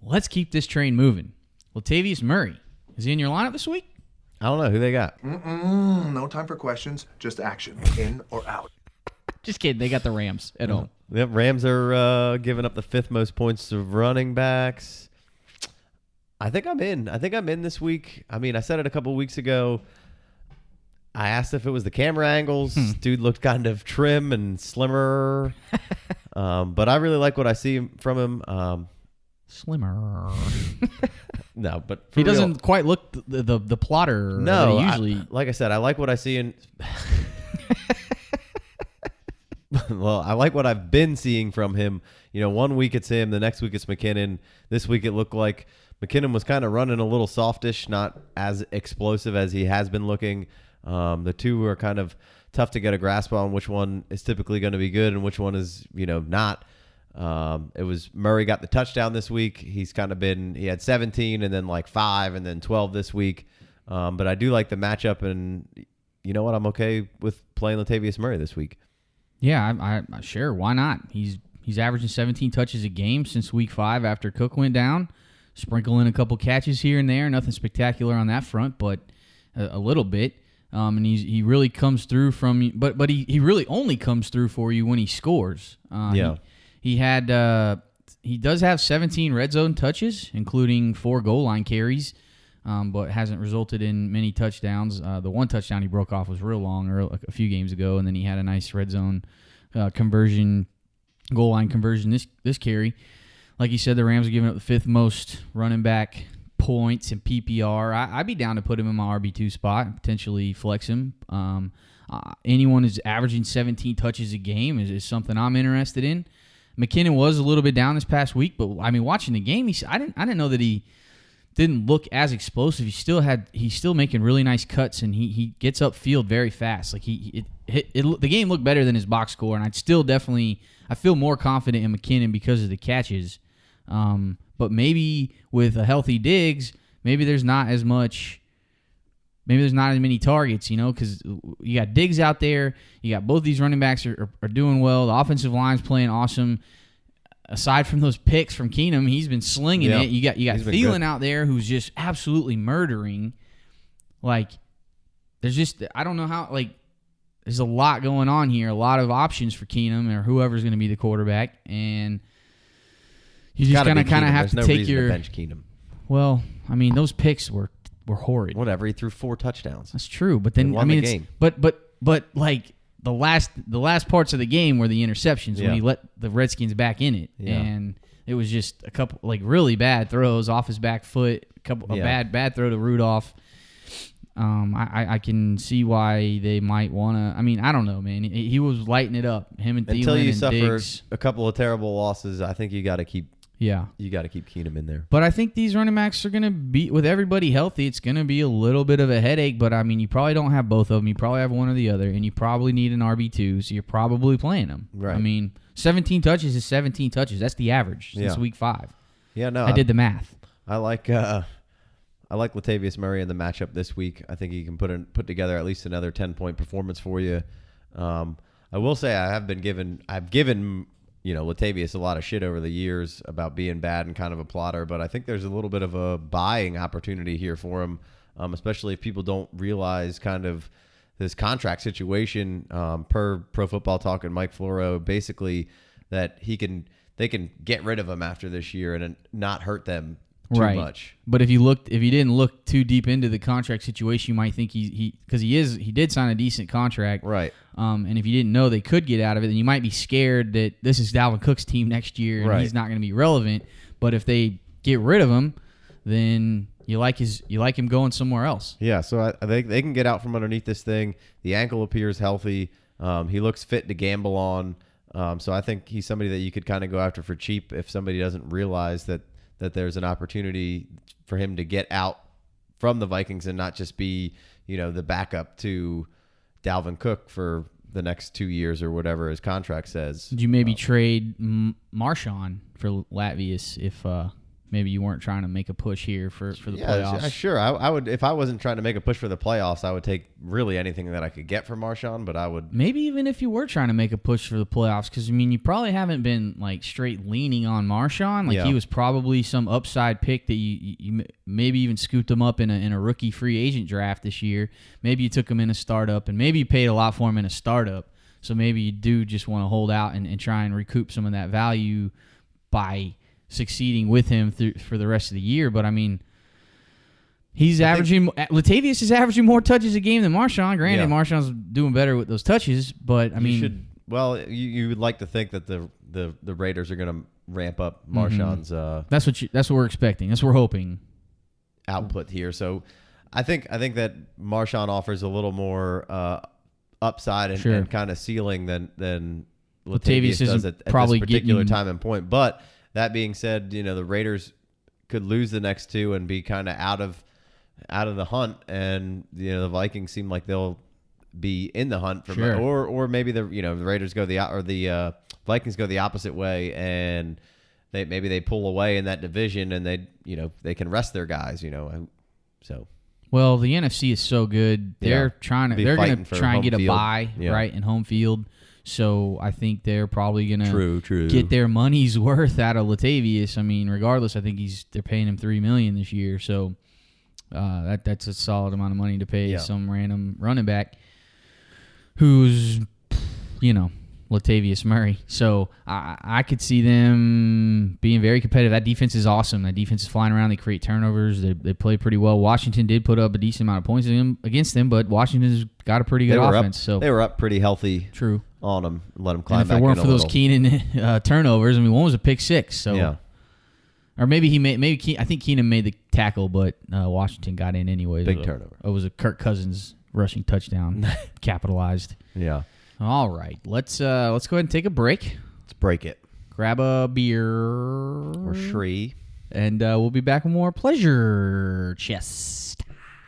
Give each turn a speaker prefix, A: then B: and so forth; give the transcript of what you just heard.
A: let's keep this train moving. Latavius Murray, is he in your lineup this week?
B: I don't know who they got.
C: No time for questions, just action. In or out.
A: Just kidding. They got the Rams at home.
B: Yep, Rams are giving up the 5th most points of running backs. I think I'm in this week. I mean, I said it a couple weeks ago. I asked if it was the camera angles. Dude looked kind of trim and slimmer. But I really like what I see from him.
A: Slimmer.
B: No, but
A: he doesn't quite look the plotter.
B: No,
A: usually.
B: Like I said, I like what I see in. Well, I like what I've been seeing from him. You know, one week it's him, the next week it's McKinnon. This week it looked like McKinnon was kind of running a little softish, not as explosive as he has been looking. The two are kind of tough to get a grasp on which one is typically going to be good and which one is, not. It was Murray got the touchdown this week. He had 17 and then like 5 and then 12 this week. But I do like the matchup, and you know what? I'm okay with playing Latavius Murray this week.
A: Yeah, I sure. Why not? He's averaging 17 touches a game since week 5 after Cook went down. Sprinkle in a couple catches here and there. Nothing spectacular on that front, but a little bit. And he really comes through but he really only comes through for you when he scores.
B: Yeah.
A: He does have 17 red zone touches, including 4 goal line carries, but hasn't resulted in many touchdowns. The one touchdown he broke off was real long a few games ago, and then he had a nice red zone goal line conversion this carry. Like you said, the Rams are giving up the 5th most running back points in PPR. I'd be down to put him in my RB2 spot, potentially flex him. Anyone who's averaging 17 touches a game is something I'm interested in. McKinnon was a little bit down this past week, but I mean, watching the game, I didn't know that he didn't look as explosive. He's still making really nice cuts, and he gets upfield very fast. Like the game looked better than his box score, and I feel more confident in McKinnon because of the catches. But maybe with a healthy Diggs, maybe there's not as many targets, because you got Diggs out there. You got both these running backs are doing well. The offensive line's playing awesome. Aside from those picks from Keenum, he's been slinging it. You got Thielen out there who's just absolutely murdering. Like, I don't know how, there's a lot going on here, a lot of options for Keenum or whoever's going to be the quarterback, and you just kind of have to take your
B: bench Keenum.
A: Well, I mean, those picks were horrid.
B: Whatever, he threw 4 touchdowns.
A: That's true, but then
B: the game.
A: But like the last parts of the game were the interceptions when he let the Redskins back in it, and it was just a couple really bad throws off his back foot, a bad throw to Rudolph. I can see why they might want to. I mean, I don't know, man. He was lighting it up. Him and Thielen
B: until you
A: and
B: suffer
A: Diggs.
B: A couple of terrible losses. I think you got to keep.
A: Yeah.
B: You got to keep Keenum in there.
A: But I think these running backs are going to be, with everybody healthy, it's going to be a little bit of a headache. But, I mean, you probably don't have both of them. You probably have one or the other. And you probably need an RB2, so you're probably playing them.
B: Right.
A: I mean, 17 touches is 17 touches. That's the average since week 5.
B: Yeah, no.
A: I did the math.
B: I like Latavius Murray in the matchup this week. I think he can put together at least another 10-point performance for you. I will say I've given Latavius a lot of shit over the years about being bad and kind of a plotter, but I think there's a little bit of a buying opportunity here for him, especially if people don't realize kind of this contract situation per Pro Football Talk and Mike Floro, basically that they can get rid of him after this year and not hurt them too much.
A: But if you didn't look too deep into the contract situation, you might think because he did sign a decent contract,
B: right?
A: And if you didn't know they could get out of it, then you might be scared that this is Dalvin Cook's team next year and he's not going to be relevant. But if they get rid of him, then you like him going somewhere else.
B: Yeah, so they can get out from underneath this thing. The ankle appears healthy. He looks fit to gamble on. So I think he's somebody that you could kind of go after for cheap if somebody doesn't realize that there's an opportunity for him to get out from the Vikings and not just be, the backup to Dalvin Cook for the next 2 years or whatever his contract says.
A: Did you maybe trade Marshawn for Latavius if maybe you weren't trying to make a push here for the playoffs.
B: Sure. I would, if I wasn't trying to make a push for the playoffs, I would take really anything that I could get from Marshawn, but I would.
A: Maybe even if you were trying to make a push for the playoffs, because, I mean, you probably haven't been, like, straight leaning on Marshawn. Like, he was probably some upside pick that you maybe even scooped him up in a rookie free agent draft this year. Maybe you took him in a startup, and maybe you paid a lot for him in a startup. So maybe you do just want to hold out and try and recoup some of that value by succeeding with him for the rest of the year. But, I mean, Latavius is averaging more touches a game than Marshawn. Granted, Marshawn's doing better with those touches, but, I mean.
B: You would like to think that the Raiders are going to ramp up Marshawn's
A: that's what we're expecting. That's what we're hoping.
B: Output here. So I think that Marshawn offers a little more upside and kind of ceiling than Latavius does at this particular time and point. But that being said, the Raiders could lose the next two and be kind of out of the hunt, and the Vikings seem like they'll be in the hunt for or maybe the Raiders go the Vikings go the opposite way, and they pull away in that division, and they can rest their guys, so.
A: Well, the NFC is so good. They're going to try and get a bye, right, in home field. So I think they're probably going to get their money's worth out of Latavius. I mean, regardless, I think they're paying him $3 million this year. So that's a solid amount of money to pay some random running back who's, Latavius Murray. So I could see them being very competitive. That defense is awesome. That defense is flying around. They create turnovers. They play pretty well. Washington did put up a decent amount of points against them, but Washington's got a pretty good offense. So
B: they were up pretty healthy.
A: True.
B: On them, let them climb
A: and
B: back.
A: If it weren't for those Keenan turnovers, I mean, one was a pick six. So, or maybe I think Keenan made the tackle, but Washington got in anyway.
B: Big turnover.
A: It was a Kirk Cousins rushing touchdown, capitalized.
B: Yeah.
A: All right, let's go ahead and take a break.
B: Let's break it.
A: Grab a beer
B: or Shree,
A: and we'll be back with more Pleasure Chess.